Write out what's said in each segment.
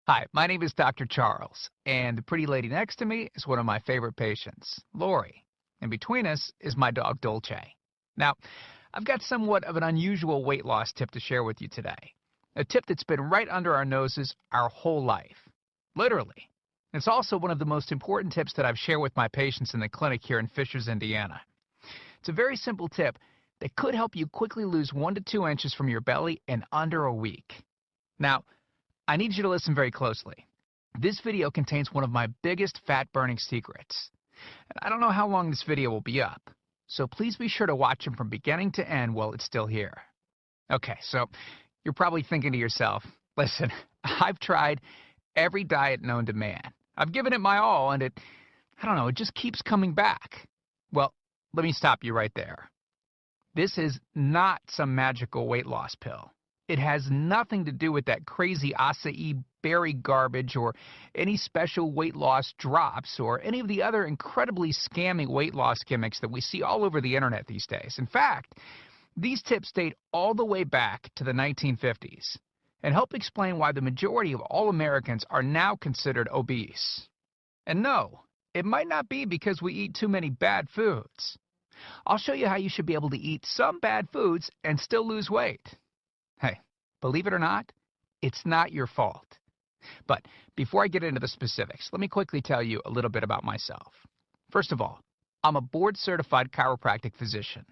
Hi, my name is Dr. Charles, and the pretty lady next to me is one of my favorite patients, Lori. And between us is my dog, Dolce. Now, I've got somewhat of an unusual weight loss tip to share with you today. A tip that's been right under our noses our whole life. Literally. It's also one of the most important tips that I've shared with my patients in the clinic here in Fishers, Indiana. It's a very simple tip that could help you quickly lose 1 to 2 inches from your belly in under a week. Now, I need you to listen very closely. This video contains one of my biggest fat-burning secrets. And I don't know how long this video will be up, so please be sure to watch it from beginning to end while it's still here. Okay, so you're probably thinking to yourself, listen, I've tried every diet known to man. I've given it my all, and it just keeps coming back. Well, let me stop you right there. This is not some magical weight loss pill. It has nothing to do with that crazy acai berry garbage or any special weight loss drops or any of the other incredibly scammy weight loss gimmicks that we see all over the internet these days. In fact, these tips date all the way back to the 1950s and help explain why the majority of all Americans are now considered obese. And no, it might not be because we eat too many bad foods. I'll show you how you should be able to eat some bad foods and still lose weight. Hey, believe it or not, it's not your fault. But before I get into the specifics, let me quickly tell you a little bit about myself. First of all, I'm a board-certified chiropractic physician,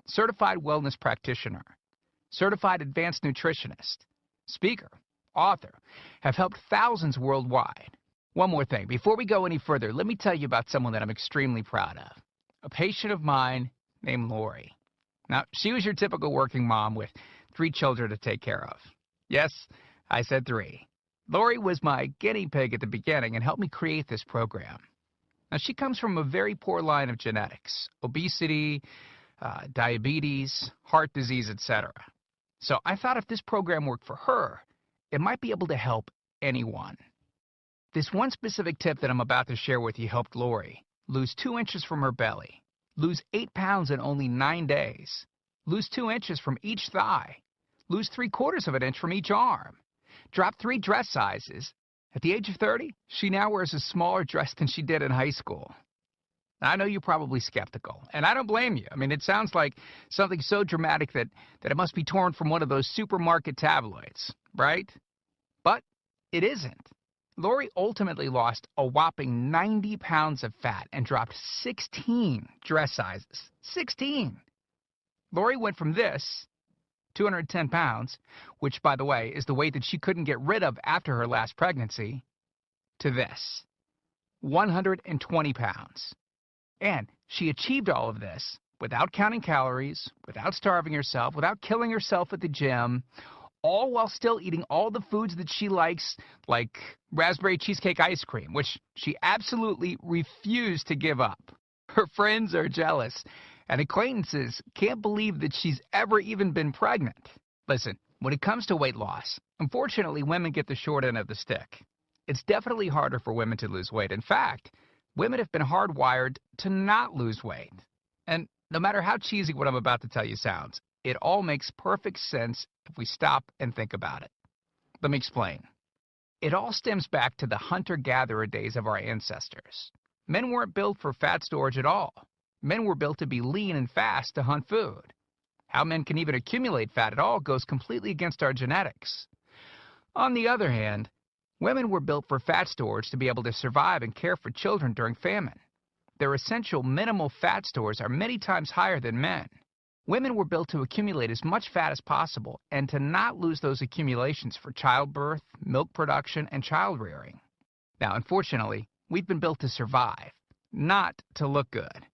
certified wellness practitioner, certified advanced nutritionist, speaker, author, have helped thousands worldwide. One more thing, before we go any further, let me tell you about someone that I'm extremely proud of, a patient of mine named Lori. Now, she was your typical working mom with 3 children to take care of. Yes, I said 3. Lori was my guinea pig at the beginning and helped me create this program. Now, she comes from a very poor line of genetics, obesity, diabetes, heart disease, etc. So I thought if this program worked for her, it might be able to help anyone. This one specific tip that I'm about to share with you helped Lori lose 2 inches from her belly, lose 8 pounds in only 9 days, lose 2 inches from each thigh, lose 3/4 of an inch from each arm, drop 3 dress sizes. At the age of 30, she now wears a smaller dress than she did in high school. Now, I know you're probably skeptical, and I don't blame you. I mean, it sounds like something so dramatic that it must be torn from one of those supermarket tabloids, right? But it isn't. Lori ultimately lost a whopping 90 pounds of fat and dropped 16 dress sizes. 16! Lori went from this, 210 pounds, which, by the way, is the weight that she couldn't get rid of after her last pregnancy, to this, 120 pounds. And she achieved all of this without counting calories, without starving herself, without killing herself at the gym, all while still eating all the foods that she likes, like raspberry cheesecake ice cream, which she absolutely refused to give up. Her friends are jealous, and acquaintances can't believe that she's ever even been pregnant. Listen, when it comes to weight loss, unfortunately, women get the short end of the stick. It's definitely harder for women to lose weight. In fact, women have been hardwired to not lose weight. And no matter how cheesy what I'm about to tell you sounds, it all makes perfect sense if we stop and think about it. Let me explain. It all stems back to the hunter-gatherer days of our ancestors. Men weren't built for fat storage at all. Men were built to be lean and fast to hunt food. How men can even accumulate fat at all goes completely against our genetics. On the other hand, women were built for fat storage to be able to survive and care for children during famine. Their essential minimal fat stores are many times higher than men. Women were built to accumulate as much fat as possible and to not lose those accumulations for childbirth, milk production, and child rearing. Now, unfortunately, we've been built to survive, not to look good.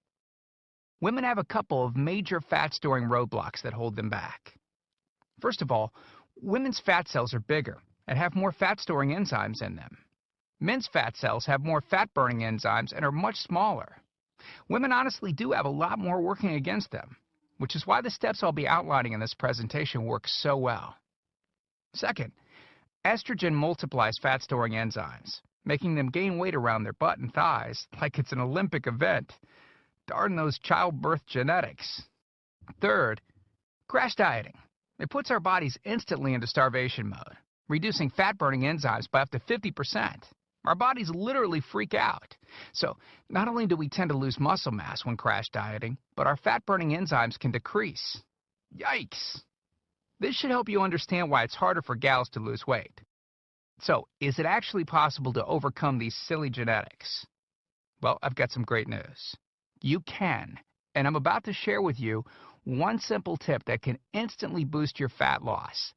Women have a couple of major fat-storing roadblocks that hold them back. First of all, women's fat cells are bigger and have more fat-storing enzymes in them. Men's fat cells have more fat-burning enzymes and are much smaller. Women honestly do have a lot more working against them, which is why the steps I'll be outlining in this presentation work so well. Second, estrogen multiplies fat-storing enzymes, making them gain weight around their butt and thighs like it's an Olympic event. Darn those childbirth genetics. Third, crash dieting. It puts our bodies instantly into starvation mode, reducing fat-burning enzymes by up to 50%. Our bodies literally freak out. So, not only do we tend to lose muscle mass when crash dieting, but our fat-burning enzymes can decrease. Yikes! This should help you understand why it's harder for gals to lose weight. So, is it actually possible to overcome these silly genetics? Well, I've got some great news. You can, and I'm about to share with you one simple tip that can instantly boost your fat loss.